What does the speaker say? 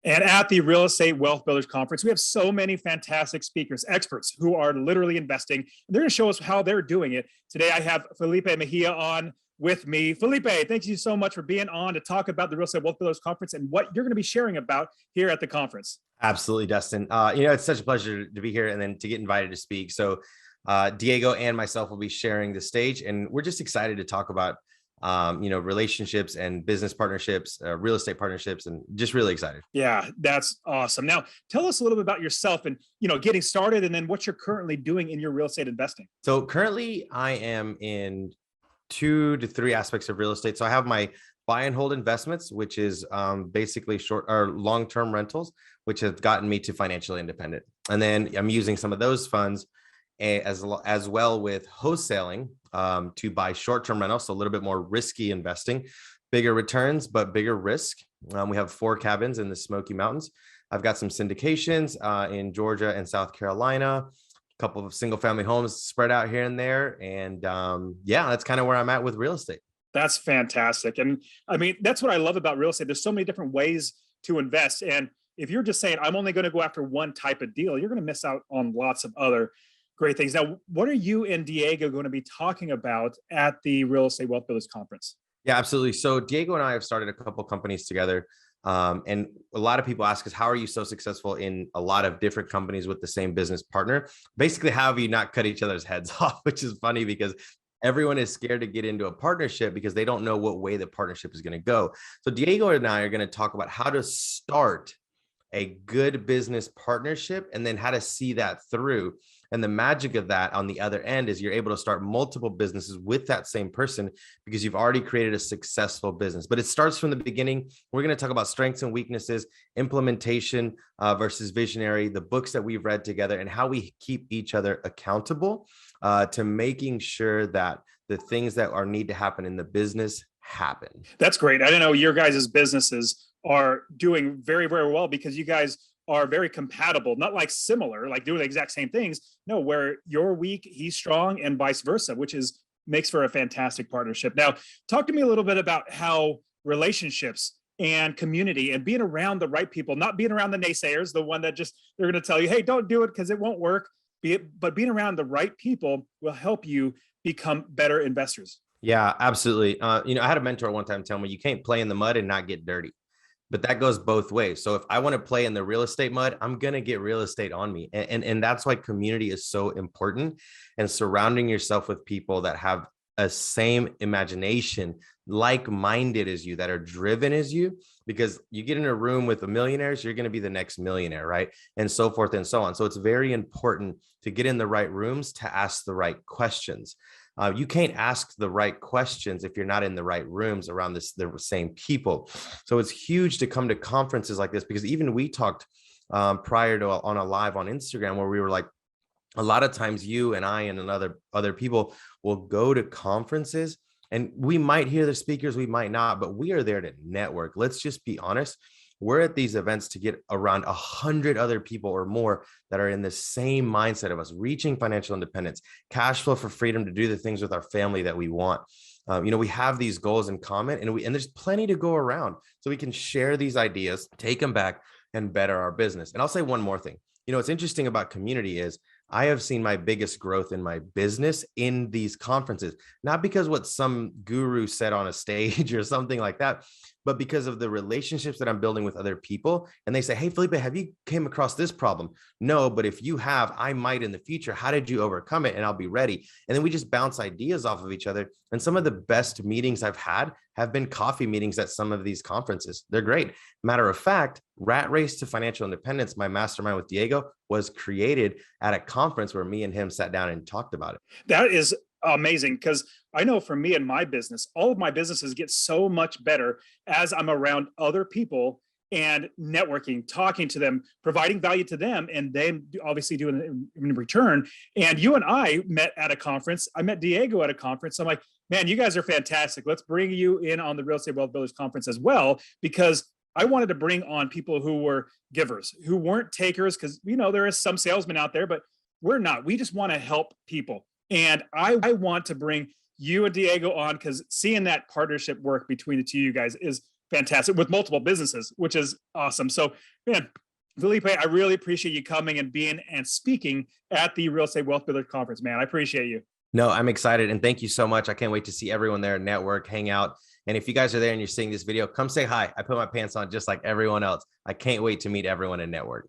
And at the Real Estate Wealth Builders Conference, we have so many fantastic speakers, experts who are literally investing. They're going to show us how they're doing it. Today, I have Felipe Mejia on with me. Felipe, thank you so much for being on to talk about the Real Estate Wealth Builders Conference and what you're going to be sharing about here at the conference. Absolutely, Dustin. It's such a pleasure to be here and then to get invited to speak. So Diego and myself will be sharing the stage, and we're just excited to talk about relationships and business partnerships, real estate partnerships, and just really excited. Yeah, that's awesome. Now, tell us a little bit about yourself and, getting started and then what you're currently doing in your real estate investing. So currently I am in 2 to 3 aspects of real estate. So I have my buy and hold investments, which is basically short or long-term rentals, which have gotten me to financially independent. And then I'm using some of those funds as well with wholesaling to buy short-term rentals, so a little bit more risky investing, bigger returns, but bigger risk. We have 4 cabins in the Smoky Mountains. I've got some syndications in Georgia and South Carolina, a couple of single family homes spread out here and there. And that's kind of where I'm at with real estate. That's fantastic. And I mean, that's what I love about real estate. There's so many different ways to invest. And if you're just saying, I'm only going to go after one type of deal, you're going to miss out on lots of other great things. Now, what are you and Diego going to be talking about at the Real Estate Wealth Builders Conference? Yeah, absolutely. So Diego and I have started a couple companies together. And a lot of people ask us, how are you so successful in a lot of different companies with the same business partner? Basically, how have you not cut each other's heads off? Which is funny because everyone is scared to get into a partnership because they don't know what way the partnership is going to go. So Diego and I are going to talk about how to start a good business partnership and then how to see that through. And the magic of that on the other end is you're able to start multiple businesses with that same person because you've already created a successful business. But it starts from the beginning. We're going to talk about strengths and weaknesses, implementation versus visionary, the books that we've read together, and how we keep each other accountable to making sure that the things that need to happen in the business happen. That's great. I don't know, your guys' businesses are doing very, very well because you guys are very compatible, not like similar, like doing the exact same things. No, where you're weak, he's strong, and vice versa, which makes for a fantastic partnership. Now, talk to me a little bit about how relationships and community and being around the right people, not being around the naysayers, the one that just, they're going to tell you, hey, don't do it because it won't work. But being around the right people will help you become better investors. Yeah, absolutely. I had a mentor one time tell me, you can't play in the mud and not get dirty. But that goes both ways. So if I want to play in the real estate mud, I'm going to get real estate on me. And that's why community is so important, and surrounding yourself with people that have a same imagination, like-minded as you, that are driven as you, because you get in a room with the millionaires, you're going to be the next millionaire, right? And so forth and so on. So it's very important to get in the right rooms to ask the right questions. You can't ask the right questions if you're not in the right rooms around the same people. So it's huge to come to conferences like this, because even we talked prior to on a live on Instagram where we were like, a lot of times you and I and other people will go to conferences and we might hear the speakers, we might not, but we are there to network. Let's just be honest. We're at these events to get around 100 other people or more that are in the same mindset of us, reaching financial independence, cash flow for freedom to do the things with our family that we want. We have these goals in common, and there's plenty to go around, so we can share these ideas, take them back, and better our business. And I'll say one more thing. What's interesting about community is I have seen my biggest growth in my business in these conferences, not because what some guru said on a stage or something like that, but because of the relationships that I'm building with other people. And they say, hey, Felipe, have you came across this problem? No, but if you have, I might in the future. How did you overcome it? And I'll be ready. And then we just bounce ideas off of each other. And some of the best meetings I've had have been coffee meetings at some of these conferences. They're great. Matter of fact, Rat Race to Financial Independence, my mastermind with Diego, was created at a conference where me and him sat down and talked about it. That is amazing, because I know for me and my business, all of my businesses get so much better as I'm around other people and networking, talking to them, providing value to them, and then obviously doing it in return. And you and I met at a conference. I met Diego at a conference. I'm like, man, you guys are fantastic. Let's bring you in on the Real Estate Wealth Builders Conference as well, because I wanted to bring on people who were givers, who weren't takers, because there is some salesmen out there, but we're not. We just want to help people. And I want to bring you and Diego on, because seeing that partnership work between the two of you guys is fantastic with multiple businesses, which is awesome. So, man, Felipe, I really appreciate you coming and being and speaking at the Real Estate Wealth Builder Conference, man. I appreciate you. No, I'm excited. And thank you so much. I can't wait to see everyone there, network, hang out. And if you guys are there and you're seeing this video, come say hi. I put my pants on just like everyone else. I can't wait to meet everyone and network.